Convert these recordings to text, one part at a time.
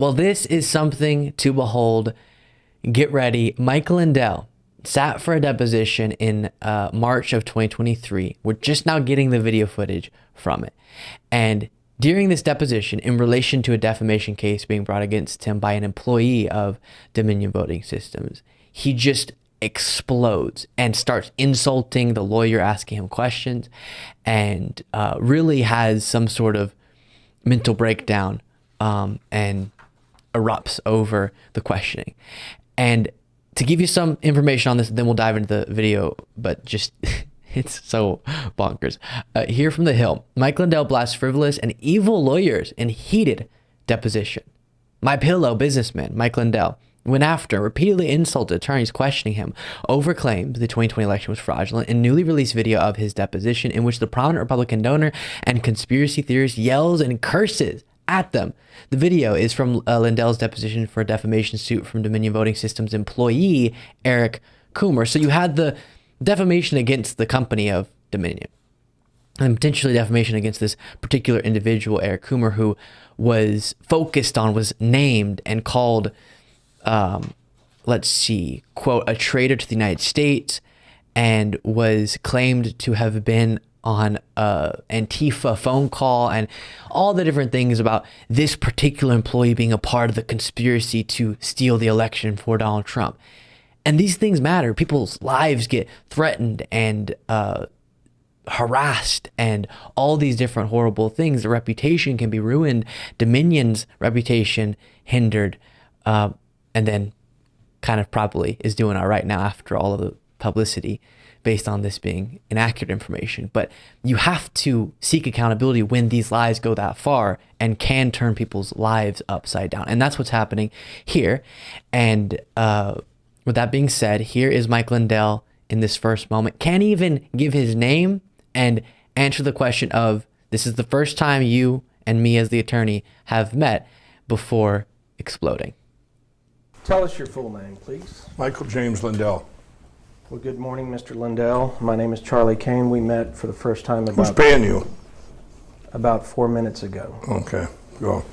Well, this is something to behold. Get ready. Mike Lindell sat for a deposition in March of 2023. We're just now getting the video footage from it. And during this deposition, in relation to a defamation case being brought against him by an employee of Dominion Voting Systems, he just explodes and starts insulting the lawyer, asking him questions, and really has some sort of mental breakdown and erupts over the questioning. And to give you some information on this, then we'll dive into the video, but just it's so bonkers. Here from the Hill, Mike Lindell blasts frivolous and evil lawyers in heated deposition. MyPillow businessman Mike Lindell went after repeatedly insulted attorneys questioning him over claims the 2020 election was fraudulent in newly released video of his deposition, in which the prominent Republican donor and conspiracy theorist yells and curses at them. The video is from Lindell's deposition for a defamation suit from Dominion Voting Systems employee Eric Coomer. So you had the defamation against the company of Dominion and potentially defamation against this particular individual, Eric Coomer, who was focused on, was named and called, let's see, quote, a traitor to the United States, and was claimed to have been on Antifa phone call and all the different things about this particular employee being a part of the conspiracy to steal the election for Donald Trump. And these things matter. People's lives get threatened and harassed and all these different horrible things. The reputation can be ruined. Dominion's reputation hindered, and then kind of probably is doing all right now after all of the publicity based on this being inaccurate information. But you have to seek accountability when these lies go that far and can turn people's lives upside down. And that's what's happening here. And with that being said, here is Mike Lindell in this first moment. Can't even give his name and answer the question of, this is the first time you and me as the attorney have met, before exploding. Tell us your full name, please. Michael James Lindell. Well, good morning, Mr. Lindell. My name is Charlie Kane. We met for the first time Who's paying you? About 4 minutes ago. Okay, go.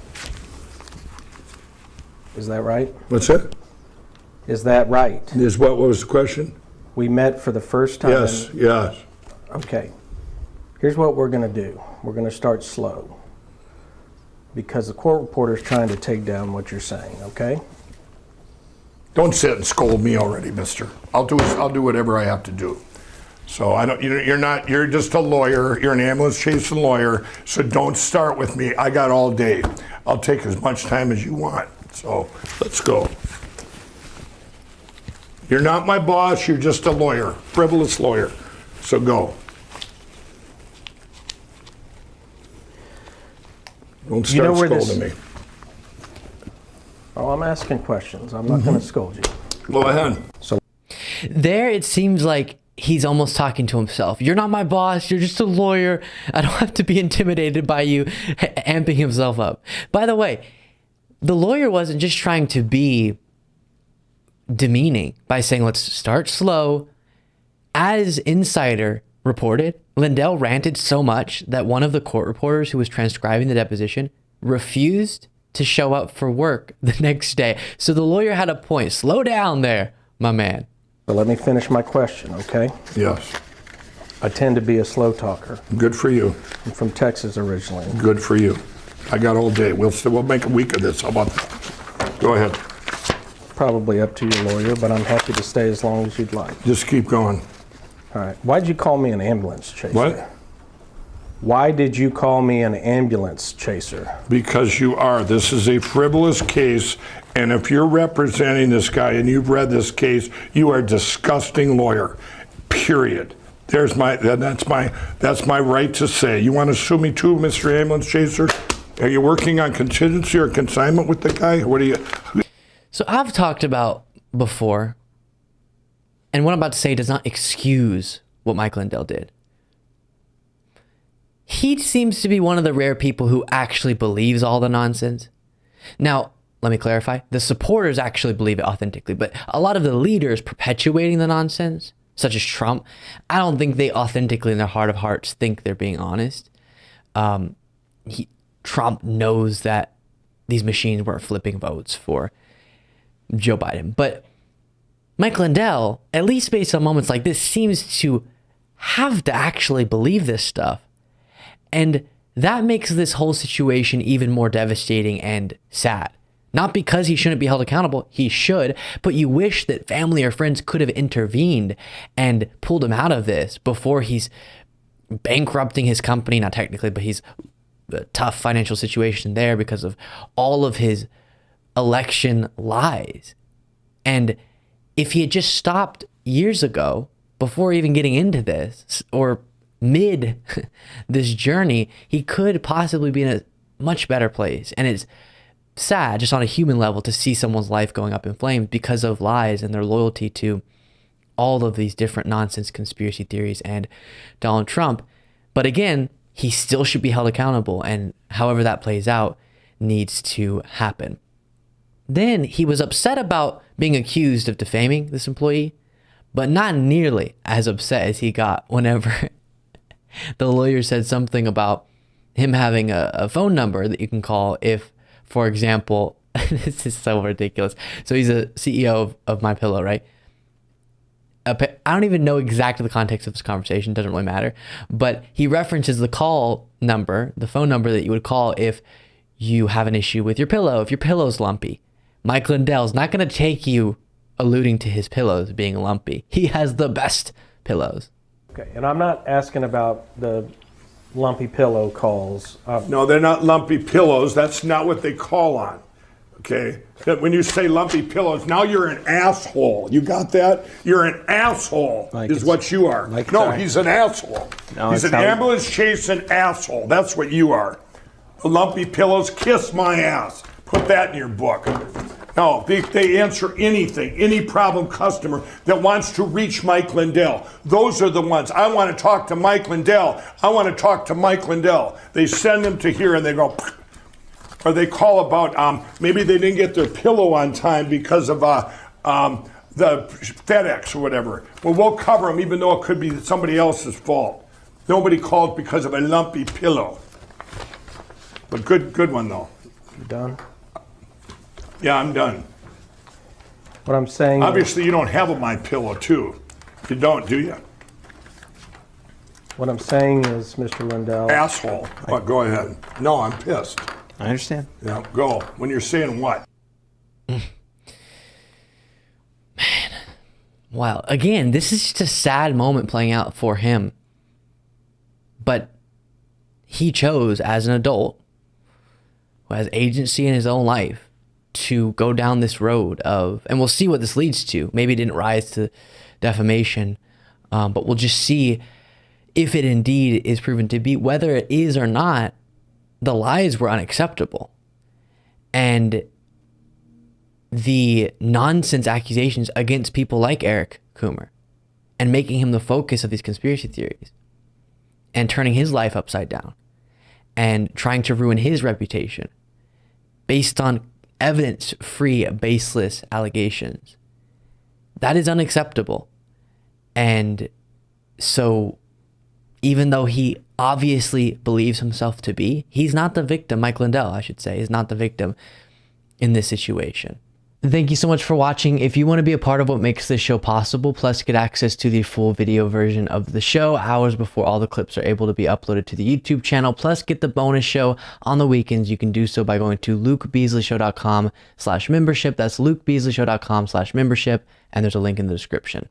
Is that right? What's it? Is that right? What was the question? We met for the first time. Yes. Okay. Here's what we're going to do. We're going to start slow, because the court reporter is trying to take down what you're saying, okay? Don't sit and scold me already, mister. I'll do whatever I have to do. So you're just a lawyer. You're an ambulance chasing lawyer. So don't start with me. I got all day. I'll take as much time as you want. So let's go. You're not my boss. You're just a lawyer, frivolous lawyer. So go. Don't start scolding me. Oh, I'm asking questions. I'm not going to scold you. Go ahead. So There it seems like he's almost talking to himself. You're not my boss. You're just a lawyer. I don't have to be intimidated by you, amping himself up. By the way, the lawyer wasn't just trying to be demeaning by saying, let's start slow. As Insider reported, Lindell ranted so much that one of the court reporters who was transcribing the deposition refused to show up for work the next day. So the lawyer had a point. Slow down there, my man. So let me finish my question, okay? Yes. I tend to be a slow talker. Good for you. I'm from Texas originally. Good for you. I got all day. We'll make a week of this. How about that? Go ahead. Probably up to your lawyer, but I'm happy to stay as long as you'd like. Just keep going. All right. Why'd you call me an ambulance chaser? What? Why did you call me an ambulance chaser? Because you are. This is a frivolous case, and if you're representing this guy and you've read this case, you are a disgusting lawyer. Period. That's my right to say. You want to sue me too, Mr. Ambulance Chaser? Are you working on contingency or consignment with the guy? What are you? So I've talked about before, and what I'm about to say does not excuse what Mike Lindell did. He seems to be one of the rare people who actually believes all the nonsense. Now, let me clarify. The supporters actually believe it authentically, but a lot of the leaders perpetuating the nonsense, such as Trump, I don't think they authentically in their heart of hearts think they're being honest. Trump knows that these machines weren't flipping votes for Joe Biden. But Mike Lindell, at least based on moments like this, seems to have to actually believe this stuff. And that makes this whole situation even more devastating and sad. Not because he shouldn't be held accountable, he should, but you wish that family or friends could have intervened and pulled him out of this before he's bankrupting his company. Not technically, but he's a tough financial situation there because of all of his election lies. And if he had just stopped years ago, before even getting into this, or mid this journey, he could possibly be in a much better place. And it's sad, just on a human level, to see someone's life going up in flames because of lies and their loyalty to all of these different nonsense conspiracy theories and Donald Trump. But again, he still should be held accountable, and however that plays out needs to happen. Then he was upset about being accused of defaming this employee, but not nearly as upset as he got whenever the lawyer said something about him having a phone number that you can call if, for example, this is so ridiculous. So he's a CEO of MyPillow, right? I don't even know exactly the context of this conversation. Doesn't really matter. But he references the call number, the phone number that you would call if you have an issue with your pillow, if your pillow's lumpy. Mike Lindell's not going to take you alluding to his pillows being lumpy. He has the best pillows. Okay, and I'm not asking about the lumpy pillow calls. No, they're not lumpy pillows. That's not what they call on. Okay? That when you say lumpy pillows, now you're an asshole. You got that? You're an asshole, Like is what you are. like No, sorry. he's an asshole. No, He's it's an how- ambulance chasing asshole. That's what you are. The lumpy pillows, kiss my ass. Put that in your book. No, they answer anything, any problem customer that wants to reach Mike Lindell. Those are the ones. I want to talk to Mike Lindell. I want to talk to Mike Lindell. They send them to here and they go, or they call about maybe they didn't get their pillow on time because of the FedEx or whatever. Well, we'll cover them even though it could be somebody else's fault. Nobody called because of a lumpy pillow. But good one though. You done? Yeah, I'm done. What I'm saying Obviously, you don't have a MyPillow too. You don't, do you? what I'm saying is, Mr. Lindell, Asshole. But go ahead. No, I'm pissed. I understand. Yeah, go. When you're saying what? Wow. Again, this is just a sad moment playing out for him. But he chose as an adult who has agency in his own life to go down this road of, and we'll see what this leads to. Maybe it didn't rise to defamation, but we'll just see if it indeed is proven to be. Whether it is or not, the lies were unacceptable. And the nonsense accusations against people like Eric Coomer and making him the focus of these conspiracy theories and turning his life upside down and trying to ruin his reputation based on evidence-free, baseless allegations. That is unacceptable. And so even though he obviously believes himself to be, he's not the victim. Mike Lindell, I should say, is not the victim in this situation. Thank you so much for watching. If you want to be a part of what makes this show possible, plus get access to the full video version of the show hours before all the clips are able to be uploaded to the YouTube channel, plus get the bonus show on the weekends, you can do so by going to lukebeasleyshow.com/membership. That's lukebeasleyshow.com/membership, and there's a link in the description.